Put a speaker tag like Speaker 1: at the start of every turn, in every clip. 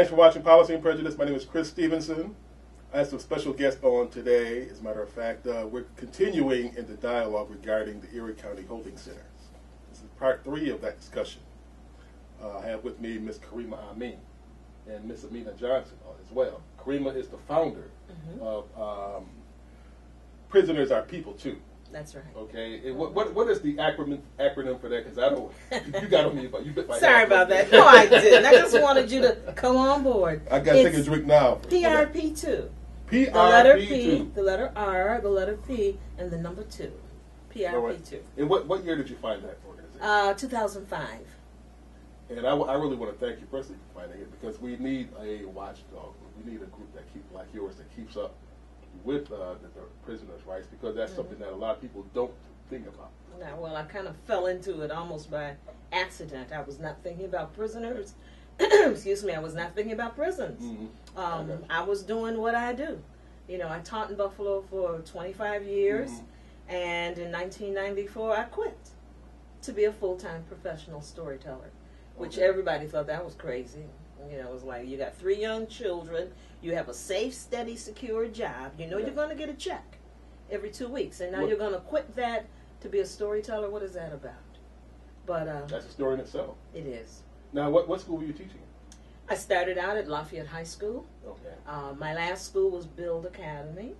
Speaker 1: Thanks for watching Policy and Prejudice. My name is Chris Stevenson. I have some special guests on today. As a matter of fact, we're continuing in the dialogue regarding the Erie County Holding Centers. This is part 3 of that discussion. I have with me Ms. Karima Amin and Ms. Amina Johnson as well. Karima is the founder of Prisoners Are People Too.
Speaker 2: That's right.
Speaker 1: Okay. And what is the acronym for that? Because I don't. You got on me, but you bit my
Speaker 2: Sorry about that. No, I didn't. I just wanted you to come on board.
Speaker 1: I got to take a drink now.
Speaker 2: PRP2.
Speaker 1: PRP2.
Speaker 2: The letter P, the letter R, the letter P, and the number 2. PRP2.
Speaker 1: Right. And what year did you find that organization?
Speaker 2: 2005.
Speaker 1: And I really want to thank you personally for finding it, because we need a watchdog. We need a group that like yours that keeps up with the prisoners' rights, because that's something that a lot of people don't think about.
Speaker 2: Now, well, I kind of fell into it almost by accident. I was not thinking about prisoners. Excuse me, I was not thinking about prisons. I was doing what I do. You know, I taught in Buffalo for 25 years, and in 1994 I quit to be a full-time professional storyteller, which everybody thought that was crazy. You know, it was like, you got 3 young children, you have a safe, steady, secure job, you know you're going to get a check every 2 weeks, and now you're going to quit that to be a storyteller. What is that about? But
Speaker 1: that's a story in itself.
Speaker 2: It is.
Speaker 1: Now, what school were you teaching in?
Speaker 2: I started out at Lafayette High School.
Speaker 1: Okay.
Speaker 2: My last school was Build Academy,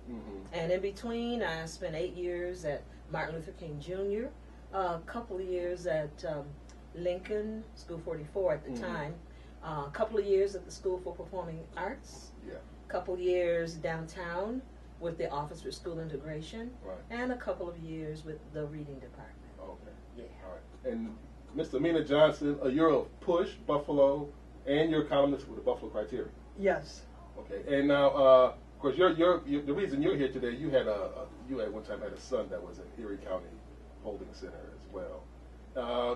Speaker 2: and in between I spent 8 years at Martin Luther King Jr., a couple of years at Lincoln, School 44 at the time, a couple of years at the School for Performing Arts, a couple of years downtown with the Office for School Integration, and a couple of years with the Reading Department.
Speaker 1: Okay, yeah, all right. And Ms. Amina Johnson, you're a Push, Buffalo, and you're a columnist with the Buffalo Criteria.
Speaker 3: Yes.
Speaker 1: Okay, and now, of course, the reason you're here today, you at one time had a son that was in Erie County Holding Center as well.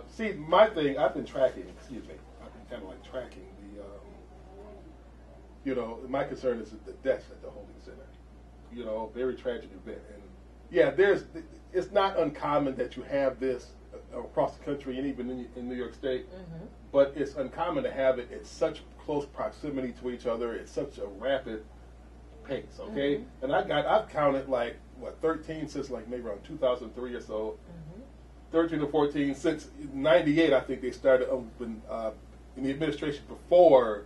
Speaker 1: See, my thing, I've been tracking, I've been kind of like tracking the, you know, my concern is the deaths at the Holding Center. You know, very tragic event. And yeah, it's not uncommon that you have this across the country and even in New York State, but it's uncommon to have it at such close proximity to each other at such a rapid pace, okay? And I've counted like, 13 since like maybe around 2003 or so, 13 or 14 since 98. I think they started in the administration before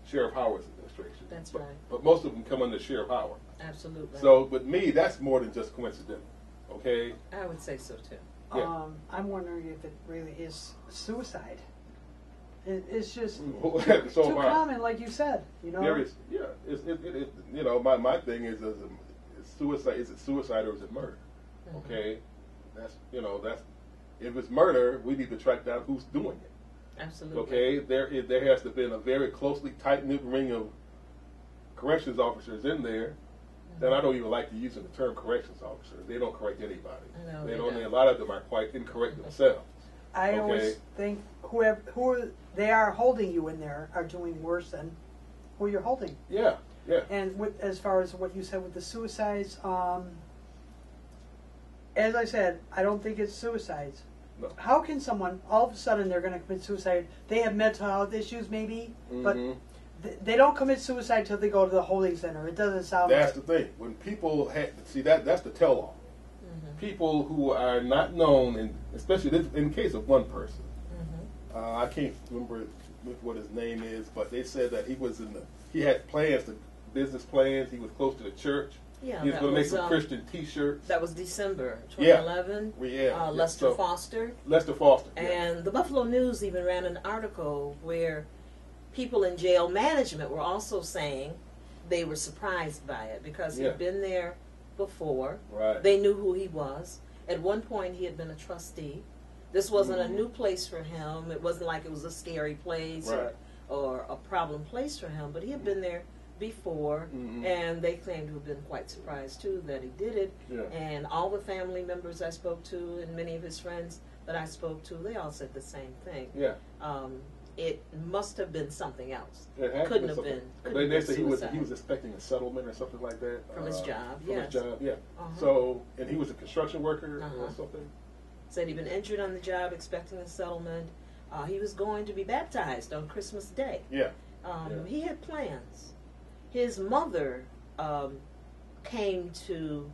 Speaker 1: Sheriff Howard's administration.
Speaker 2: That's right.
Speaker 1: But most of them come under Sheriff Howard.
Speaker 2: Absolutely.
Speaker 1: So with me, that's more than just coincidental, okay?
Speaker 2: I would say so too.
Speaker 1: Yeah.
Speaker 3: I'm wondering if it really is suicide. It's just
Speaker 1: so
Speaker 3: too common, like you said. You know.
Speaker 1: There is, yeah. It you know, my thing is suicide. Is it suicide or is it murder? Okay, that's if it's murder, we need to track down who's doing it.
Speaker 2: Absolutely.
Speaker 1: Okay, there has to have been a very closely tight-knit ring of corrections officers in there. And I don't even like to use the term corrections officers. They don't correct anybody.
Speaker 2: No,
Speaker 1: they don't. A lot of them are quite incorrect themselves.
Speaker 3: I always think who they are holding you in there are doing worse than who you're holding.
Speaker 1: Yeah, yeah.
Speaker 3: And as far as what you said with the suicides, as I said, I don't think it's suicides.
Speaker 1: No.
Speaker 3: How can someone, all of a sudden they're going to commit suicide? They have mental health issues maybe, but they don't commit suicide until they go to the holding center. It doesn't sound
Speaker 1: That's the thing. When people that's the tell-all. People who are not known, and especially in the case of one person, I can't remember what his name is, but they said that he had plans, business plans. He was close to the church.
Speaker 2: Yeah,
Speaker 1: he was going to make some Christian T-shirts.
Speaker 2: That was December 2011. Lester Foster.
Speaker 1: Lester Foster.
Speaker 2: And the Buffalo News even ran an article where people in jail management were also saying they were surprised by it because he'd been there before.
Speaker 1: Right.
Speaker 2: They knew who he was. At one point, he had been a trustee. This wasn't a new place for him. It wasn't like it was a scary place or a problem place for him, but he had been there before, and they claimed to have been quite surprised, too, that he did it. Yeah. And all the family members I spoke to and many of his friends that I spoke to, they all said the same thing. Yeah. It must have been something else. Couldn't have been.
Speaker 1: They said he was expecting a settlement or something like that.
Speaker 2: From his job,
Speaker 1: From his job, yeah. So, and he was a construction worker or something?
Speaker 2: Said he'd been injured on the job, expecting a settlement. He was going to be baptized on Christmas Day.
Speaker 1: Yeah.
Speaker 2: He had plans. His mother came to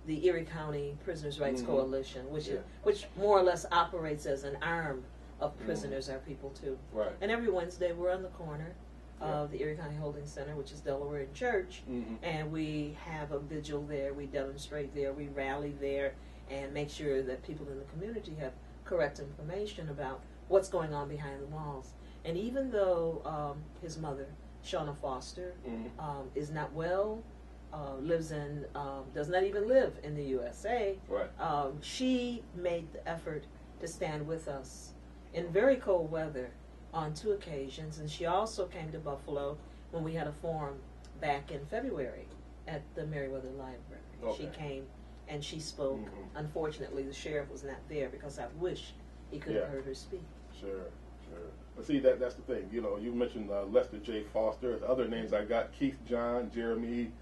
Speaker 2: the Erie County Prisoners' Rights Coalition, which more or less operates as an arm of prisoners, our people too.
Speaker 1: Right.
Speaker 2: And every Wednesday we're on the corner of the Erie County Holding Center, which is Delaware and Church, and we have a vigil there, we demonstrate there, we rally there, and make sure that people in the community have correct information about what's going on behind the walls. And even though his mother, Shauna Foster, is not well, lives in, does not even live in the USA, she made the effort to stand with us in very cold weather on 2 occasions, and she also came to Buffalo when we had a forum back in February at the Meriwether Library. She came and she spoke. Unfortunately, the sheriff was not there because I wish he could have heard her speak.
Speaker 1: Sure. But see, that's the thing. You know, you mentioned Lester J. Foster. The other names I got: Keith John, Jeremy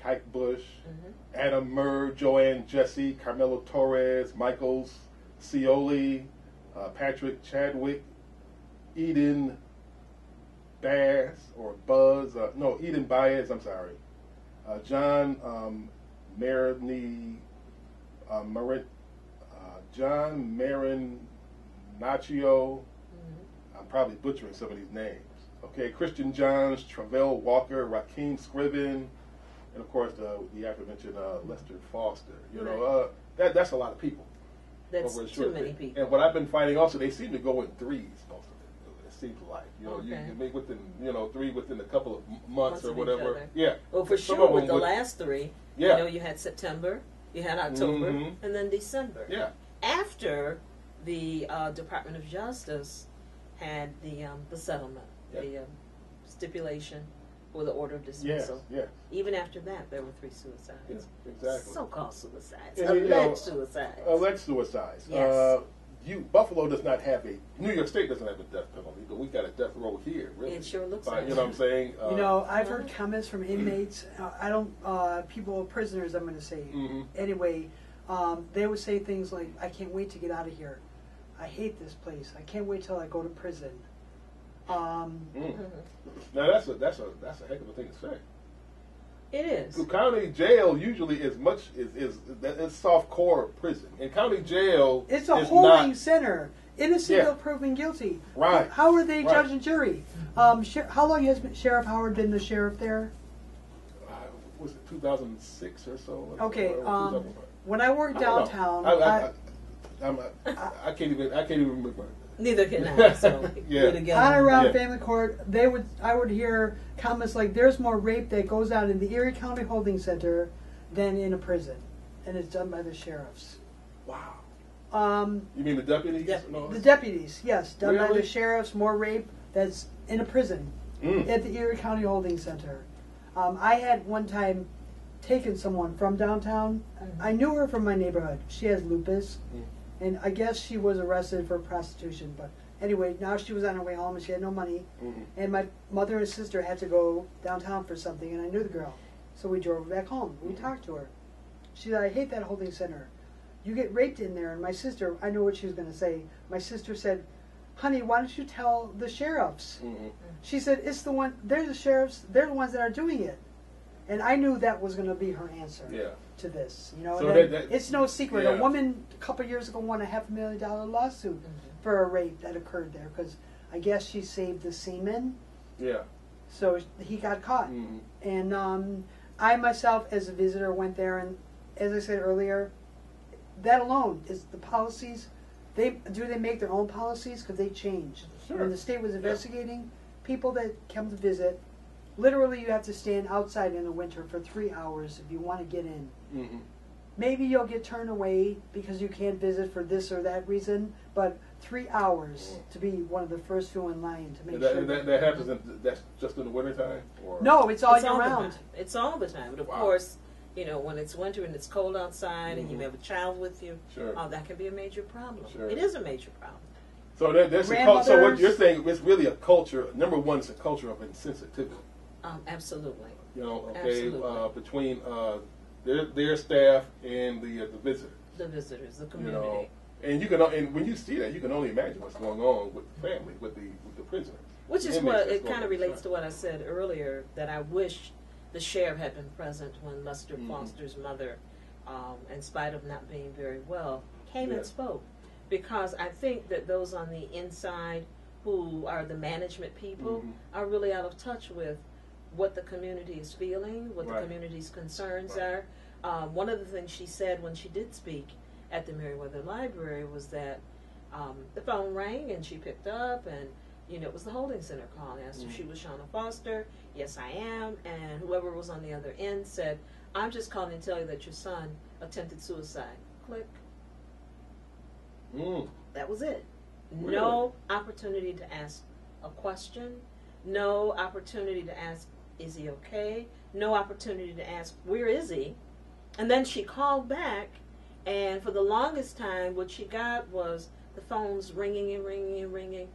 Speaker 1: Kiekbush, Adam Murr, Joanne Jesse, Carmelo Torres, Michaels, Scioli, Patrick Chadwick, Eden Baez or Buzz. Eden Baez. I'm sorry. John John Marinaccio. I'm probably butchering some of these names. Okay, Christian Johns, Trevell Walker, Rakim Scriven, and of course the aforementioned Lester Foster. You know, that's a lot of people.
Speaker 2: That's too many people.
Speaker 1: And what I've been finding also, they seem to go in threes most of it. It seems like you make within 3 within a couple of months or whatever. Yeah.
Speaker 2: Well, for sure with the last 3, you know, you had September, you had October, and then December.
Speaker 1: Yeah.
Speaker 2: After the Department of Justice had the settlement, the stipulation for the order of dismissal.
Speaker 1: Yes.
Speaker 2: Even after that, there were 3 suicides.
Speaker 1: Yeah, exactly.
Speaker 2: So-called suicides.
Speaker 1: And,
Speaker 2: alleged suicides.
Speaker 1: Alleged suicides.
Speaker 2: Yes.
Speaker 1: Buffalo does not have New York State doesn't have a death penalty, but we got a death row here. Really,
Speaker 2: it sure looks like.
Speaker 1: You know what I'm saying?
Speaker 3: You know, I've heard comments from inmates. Prisoners. I'm going to say anyway. They would say things like, "I can't wait to get out of here. I hate this place. I can't wait till I go to prison."
Speaker 1: Now that's a heck of a thing to say.
Speaker 2: It is.
Speaker 1: So county jail usually is soft core prison. In county jail,
Speaker 3: it's a holding center. Innocent until proven guilty.
Speaker 1: Right.
Speaker 3: How are they judge and jury? How long has Sheriff Howard been the sheriff there?
Speaker 1: Was it 2006 or so?
Speaker 3: Okay. When I worked downtown,
Speaker 1: I can't even remember.
Speaker 2: Neither can I. So
Speaker 3: on around Family Court, I would hear comments like, "There's more rape that goes on in the Erie County Holding Center than in a prison, and it's done by the sheriffs."
Speaker 1: Wow. You mean the deputies?
Speaker 3: The deputies, yes, done by the sheriffs. More rape that's in a prison at the Erie County Holding Center. I had one time taken someone from downtown. I knew her from my neighborhood. She has lupus. And I guess she was arrested for prostitution. But anyway, now she was on her way home and she had no money. And my mother and sister had to go downtown for something, and I knew the girl. So we drove her back home. We talked to her. She said, "I hate that holding center. You get raped in there." And my sister, I know what she was going to say. My sister said, "Honey, why don't you tell the sheriffs?" She said, they're the sheriffs, they're the ones that are doing it. And I knew that was going to be her answer to this. You know,
Speaker 1: so
Speaker 3: it's no secret. A woman a couple of years ago won a $500,000 lawsuit for a rape that occurred there because I guess she saved the semen. Yeah. So he got caught. And I myself, as a visitor, went there, and as I said earlier, that alone is the policies. They make their own policies because they change.
Speaker 1: Sure.
Speaker 3: When the state was investigating people that come to visit. Literally, you have to stand outside in the winter for 3 hours if you want to get in. Maybe you'll get turned away because you can't visit for this or that reason, but 3 hours to be one of the first few in line to make sure.
Speaker 1: That happens. That's just in the wintertime?
Speaker 3: No, it's all year round.
Speaker 2: It's all the time. But of course, you know, when it's winter and it's cold outside and you have a child with you, that can be a major problem. It is a major problem.
Speaker 1: So so what you're saying is really a culture. Number one, it's a culture of insensitivity.
Speaker 2: Absolutely.
Speaker 1: You know, between their staff and the visitors.
Speaker 2: The visitors, the community.
Speaker 1: And you can, and when you see that, you can only imagine what's going on with the family, with the prisoner.
Speaker 2: Which is what it kind of relates to what I said earlier, that I wish the sheriff had been present when Lester Foster's mother, in spite of not being very well, came and spoke. Because I think that those on the inside who are the management people are really out of touch with what the community is feeling, what the community's concerns are. One of the things she said when she did speak at the Meriwether Library was that the phone rang and she picked up, and it was the holding center calling, asked if she was Shauna Foster. Yes, I am. And whoever was on the other end said, I'm just calling to tell you that your son attempted suicide. Click. That was it. Really? No opportunity to ask a question. No opportunity to ask, is he okay? No opportunity to ask, where is he? And then she called back, and for the longest time, what she got was the phones ringing and ringing and ringing,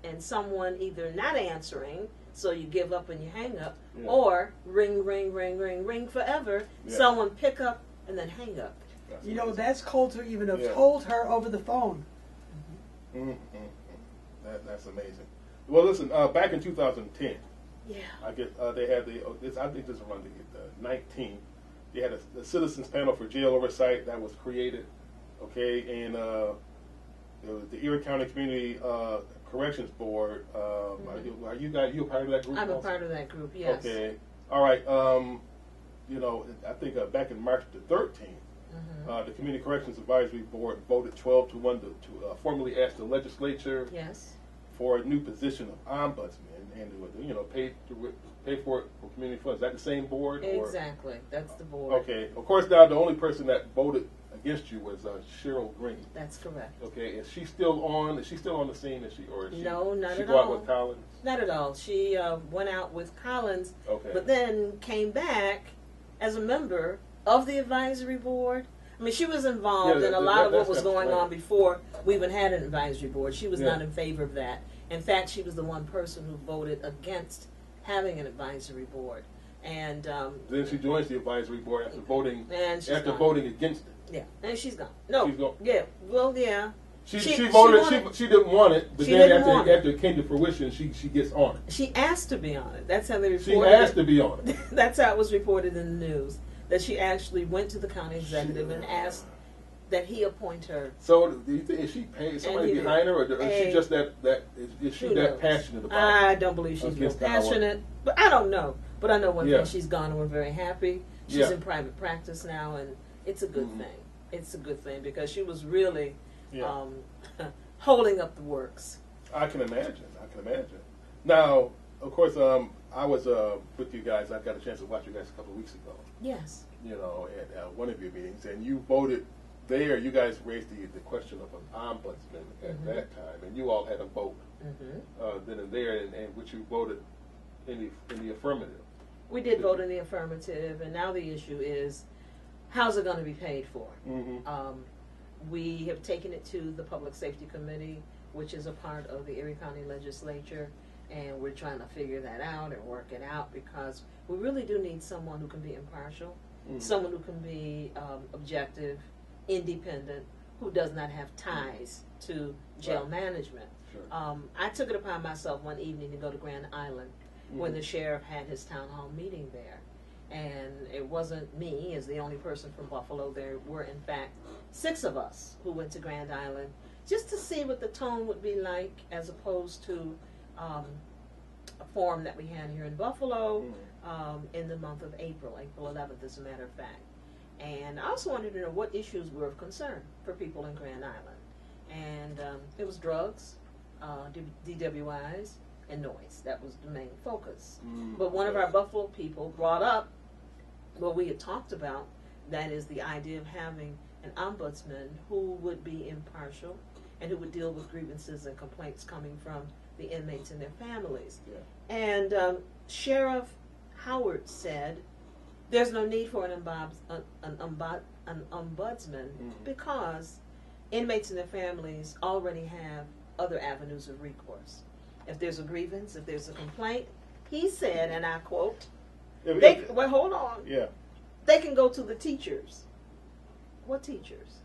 Speaker 2: and someone either not answering, so you give up and you hang up, or ring, ring, ring, ring, ring forever. Someone pick up and then hang up.
Speaker 3: That's cold to even have told her over the phone.
Speaker 1: That's amazing. Well, listen, back in 2010, I guess they had I think this is around the 19th. They had a citizens panel for jail oversight that was created, okay, and it was the Erie County Community Corrections Board. Are you a part of that group?
Speaker 2: I'm a part of that group. Yes.
Speaker 1: Okay. All right. I think back in March the 13th. The Community Corrections Advisory Board voted 12-1 to formally ask the legislature for a new position of ombudsman and pay for it for community funds. Is that the same board?
Speaker 2: Exactly, that's the board.
Speaker 1: Okay. Of course, now the only person that voted against you was Cheryl Green.
Speaker 2: That's correct.
Speaker 1: Okay. Is she still on? Is she still on the scene?
Speaker 2: No, not at all.
Speaker 1: She go out with Collins?
Speaker 2: Not at all. She went out with Collins,
Speaker 1: but
Speaker 2: then came back as a member of the advisory board. I mean, she was involved in a lot of what was going on before we even had an advisory board. She was not in favor of that. In fact, she was the one person who voted against having an advisory board. And
Speaker 1: then she joins the advisory board after voting voting against it.
Speaker 2: Yeah, and she's gone. No,
Speaker 1: she's gone.
Speaker 2: Yeah, well, yeah.
Speaker 1: She voted. She didn't want it, but then after it came to fruition, she gets on it.
Speaker 2: She asked to be on it. That's how they reported.
Speaker 1: She asked to be on it.
Speaker 2: That's how it was reported in the news. That she actually went to the county executive and asked that he appoint her.
Speaker 1: So, do you think, is she paid somebody behind her, or is she just that passionate about it?
Speaker 2: I don't believe she's real passionate, but I don't know. But I know one thing: she's gone, and we're very happy. She's in private practice now, and it's a good thing. It's a good thing because she was really holding up the works.
Speaker 1: I can imagine. Now, of course, I was with you guys. I got a chance to watch you guys a couple of weeks ago.
Speaker 2: Yes.
Speaker 1: At one of your meetings, and you voted there. You guys raised the question of an ombudsman at that time, and you all had a vote then and there, and which you voted in the affirmative.
Speaker 2: We did vote in the affirmative, and now the issue is how's it going to be paid for? We have taken it to the Public Safety Committee, which is a part of the Erie County Legislature. And we're trying to figure that out and work it out because we really do need someone who can be impartial, someone who can be objective, independent, who does not have ties to jail management.
Speaker 1: Sure.
Speaker 2: I took it upon myself one evening to go to Grand Island when the sheriff had his town hall meeting there. And it wasn't me as the only person from Buffalo. There were, in fact, 6 of us who went to Grand Island just to see what the tone would be like as opposed to a forum that we had here in Buffalo in the month of April 11th, as a matter of fact. And I also wanted to know what issues were of concern for people in Grand Island. And it was drugs, DWIs, and noise. That was the main focus. But one of our Buffalo people brought up what we had talked about, that is the idea of having an ombudsman who would be impartial and who would deal with grievances and complaints coming from the inmates and their families. And Sheriff Howard said there's no need for an ombudsman because inmates and their families already have other avenues of recourse. If there's a grievance, if there's a complaint, he said, and I quote, well, hold on.
Speaker 1: Yeah.
Speaker 2: They can go to the teachers. What teachers?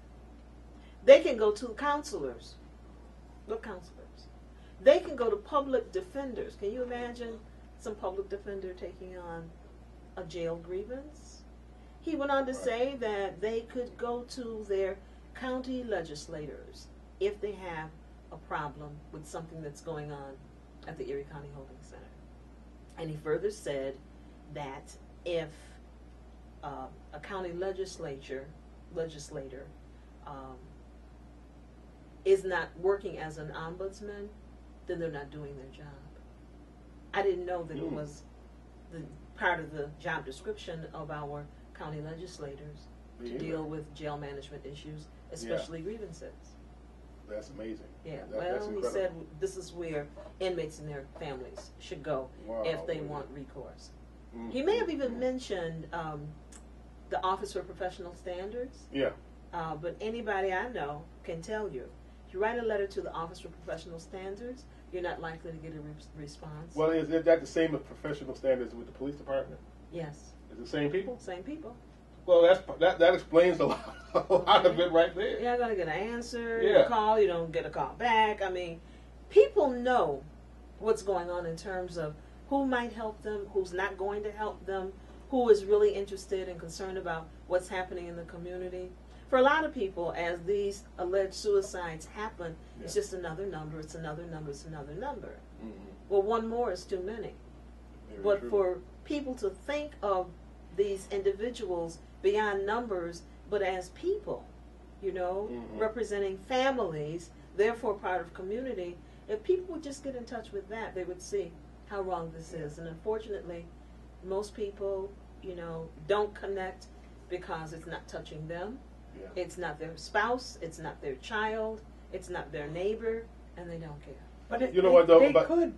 Speaker 2: They can go to counselors. What counselors? They can go to public defenders. Can you imagine some public defender taking on a jail grievance? He went on to say that they could go to their county legislators if they have a problem with something that's going on at the Erie County Holding Center. And he further said that if a county legislator is not working as an ombudsman, then they're not doing their job. I didn't know that it was the part of the job description of our county legislators to deal with jail management issues, especially grievances.
Speaker 1: That's amazing.
Speaker 2: Yeah,
Speaker 1: that's
Speaker 2: he said this is where inmates and their families should go if they want recourse. Mm-hmm. He may have even mentioned the Office for Professional Standards.
Speaker 1: Yeah.
Speaker 2: But anybody I know can tell you, if you write a letter to the Office for Professional Standards, you're not likely to get a response.
Speaker 1: Well, is that the same as professional standards with the police department?
Speaker 2: Yes.
Speaker 1: Is it the same people?
Speaker 2: Same people.
Speaker 1: Well, that explains a lot of it right there.
Speaker 2: You're not going to get an answer.
Speaker 1: Yeah.
Speaker 2: You call, you don't get a call back. I mean, people know what's going on in terms of who might help them, who's not going to help them, who is really interested and concerned about what's happening in the community. For a lot of people, as these alleged suicides happen, it's just another number, it's another number, it's another number. Mm-hmm. Well, one more is too many. But true. For people to think of these individuals beyond numbers, but as people, representing families, therefore part of community, if people would just get in touch with that, they would see how wrong this is. And unfortunately, most people, don't connect because it's not touching them. Yeah. It's not their spouse, it's not their child, it's not their neighbor, and they don't care.
Speaker 3: But they could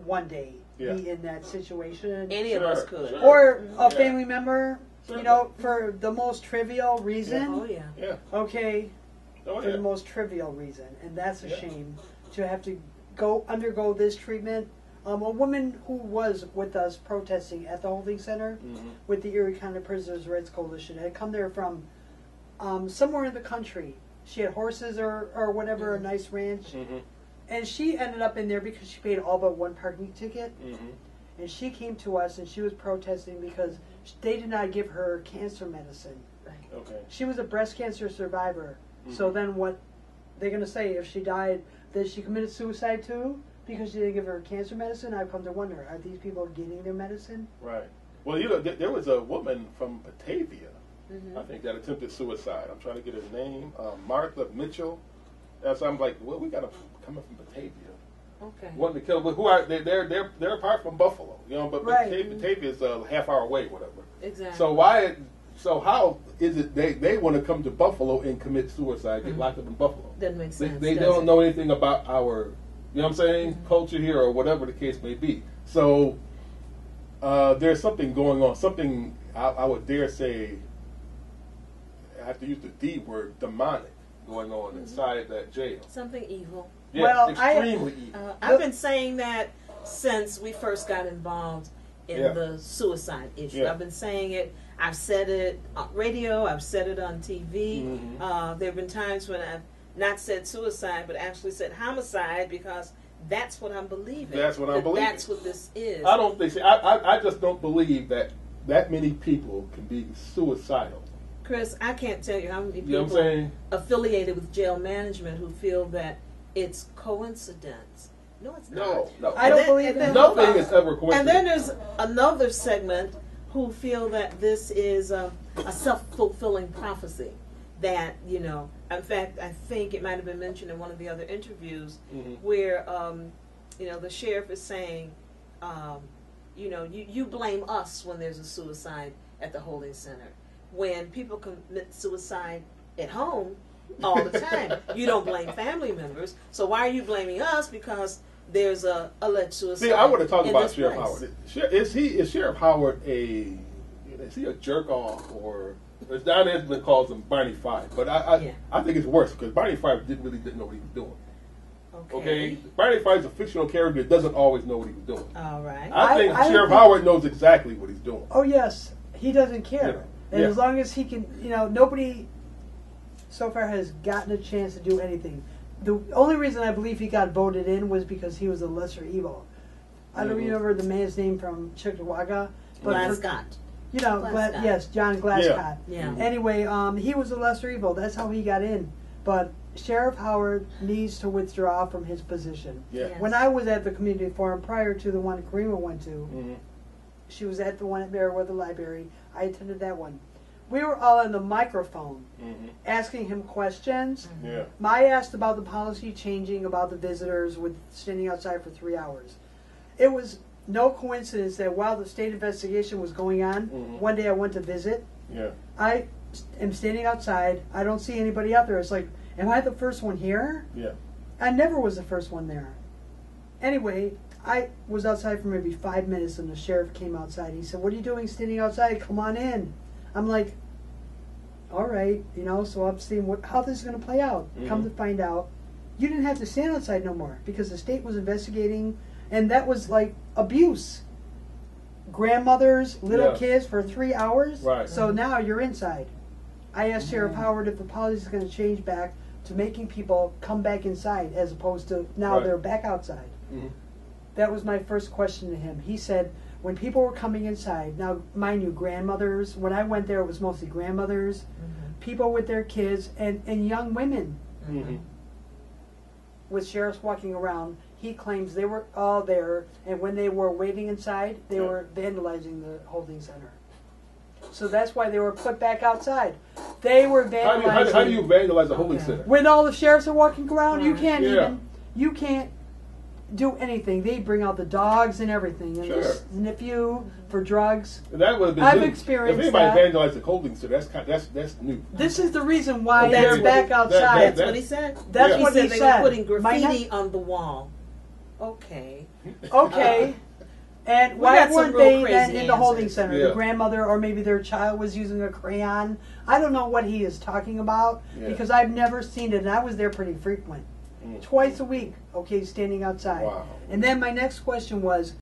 Speaker 3: one day be in that situation.
Speaker 2: Any of us could.
Speaker 1: Sure.
Speaker 3: Or a family member, for the most trivial reason.
Speaker 2: Yeah. Oh, yeah.
Speaker 1: Yeah.
Speaker 3: Okay.
Speaker 1: Oh,
Speaker 3: for the most trivial reason. And that's a shame to have to undergo this treatment. A woman who was with us protesting at the holding center with the Erie County Prisoners' Rights Coalition had come there from somewhere in the country. She had horses or whatever, a nice ranch. Mm-hmm. And she ended up in there because she paid all but one parking ticket. Mm-hmm. And she came to us and she was protesting because they did not give her cancer medicine.
Speaker 1: Okay.
Speaker 3: She was a breast cancer survivor. Mm-hmm. So then what they're going to say, if she died, that she committed suicide too? Because she didn't give her cancer medicine? I've come to wonder, are these people getting their medicine?
Speaker 1: Right. Well, there was a woman from Batavia, I think, that attempted suicide. I'm trying to get her name. Martha Mitchell. So I'm like, well, we got to come up from Batavia.
Speaker 2: Okay.
Speaker 1: Wanting to kill, but who are they? They're apart from Buffalo, but Batavia is a half hour away, whatever.
Speaker 2: Exactly.
Speaker 1: So how is it they want to come to Buffalo and commit suicide, get locked up in Buffalo?
Speaker 2: Doesn't make sense.
Speaker 1: They don't know anything about our, culture here or whatever the case may be. So there's something going on. Something I would dare say, I have to use the D word, demonic, going on inside that jail.
Speaker 2: Something evil.
Speaker 1: Yeah,
Speaker 3: well,
Speaker 1: extremely evil.
Speaker 2: I've been saying that since we first got involved in the suicide issue.
Speaker 1: Yeah.
Speaker 2: I've been saying it. I've said it on radio. I've said it on TV. Mm-hmm. There have been times when I've not said suicide, but actually said homicide because that's what I'm believing.
Speaker 1: That's what I'm believing.
Speaker 2: That's what this is.
Speaker 1: I don't think. I just don't believe that many people can be suicidal.
Speaker 2: Chris, I can't tell you how many people affiliated with jail management who feel that it's coincidence. No, it's not.
Speaker 1: No.
Speaker 3: I don't believe that.
Speaker 1: Nothing is ever coincidence.
Speaker 2: And then there's another segment who feel that this is a self-fulfilling prophecy. That, in fact, I think it might have been mentioned in one of the other interviews where, the sheriff is saying, you blame us when there's a suicide at the holding center. When people commit suicide at home all the time, you don't blame family members. So why are you blaming us because there's a alleged suicide?
Speaker 1: See, I want to talk about Sheriff Howard. Is Sheriff Howard is he a jerk off, or as Don Esmond calls him, Barney Fife? But I think it's worse because Barney Fife didn't know what he was doing. Okay. Barney Fife's a fictional character that doesn't always know what he was doing.
Speaker 2: All right.
Speaker 1: I think Sheriff Howard knows exactly what he's doing.
Speaker 3: Oh yes, he doesn't care. And as long as he can, nobody so far has gotten a chance to do anything. The only reason I believe he got voted in was because he was a lesser evil. I don't remember the man's name from Chickawaga.
Speaker 2: Glascott.
Speaker 3: You know,
Speaker 2: Glascott.
Speaker 3: yes, John Glascott.
Speaker 2: Yeah.
Speaker 3: Anyway, he was a lesser evil. That's how he got in. But Sheriff Howard needs to withdraw from his position.
Speaker 1: Yeah.
Speaker 2: Yes.
Speaker 3: When I was at the community forum prior to the one Karima went to, she was at the one at Meriwether Library. I attended that one. We were all on the microphone asking him questions.
Speaker 1: Yeah.
Speaker 3: I asked about the policy changing about the visitors with standing outside for 3 hours. It was no coincidence that while the state investigation was going on, one day I went to visit.
Speaker 1: Yeah.
Speaker 3: I am standing outside. I don't see anybody out there. It's like, am I the first one here?
Speaker 1: Yeah.
Speaker 3: I never was the first one there. Anyway, I was outside for maybe 5 minutes and the sheriff came outside. He said, "What are you doing standing outside? Come on in." I'm like, all right, you know, so I'm seeing how this is going to play out. Come to find out, you didn't have to stand outside no more because the state was investigating, and that was like abuse. Grandmothers, little kids for 3 hours.
Speaker 1: Right.
Speaker 3: So now you're inside. I asked Sheriff Howard if the policy is going to change back to making people come back inside as opposed to now they're back outside. That was my first question to him. He said, when people were coming inside, now mind you, grandmothers, when I went there it was mostly grandmothers, people with their kids, and young women. With sheriffs walking around, he claims they were all there, and when they were waiting inside, they were vandalizing the holding center. So that's why they were put back outside. They were vandalizing.
Speaker 1: How do you vandalize a holding center?
Speaker 3: When all the sheriffs are walking around, you can't
Speaker 1: Yeah.
Speaker 3: you can't do anything. They bring out the dogs and everything, and
Speaker 1: Sure.
Speaker 3: sniff you for drugs.
Speaker 1: And that would have been
Speaker 3: I've
Speaker 1: new.
Speaker 3: experienced
Speaker 1: If anybody
Speaker 3: that.
Speaker 1: vandalized a holding center, that's new.
Speaker 3: This is the reason why
Speaker 1: Okay,
Speaker 3: they're
Speaker 1: but
Speaker 3: back outside.
Speaker 2: That's what he said.
Speaker 3: That's
Speaker 1: Yeah.
Speaker 3: what
Speaker 2: he
Speaker 3: he
Speaker 2: said.
Speaker 3: said.
Speaker 2: They were putting
Speaker 3: My
Speaker 2: graffiti on the wall. Okay.
Speaker 3: Okay. And
Speaker 2: We
Speaker 3: why
Speaker 2: got some
Speaker 3: weren't
Speaker 2: real
Speaker 3: they then
Speaker 2: crazy
Speaker 3: in the holding
Speaker 2: answers.
Speaker 3: center?
Speaker 1: Yeah.
Speaker 3: The grandmother or maybe their child was using a crayon. I don't know what he is talking about because I've never seen it, and I was there pretty frequent. Twice a week, okay, standing outside.
Speaker 1: Wow.
Speaker 3: And then my next question was,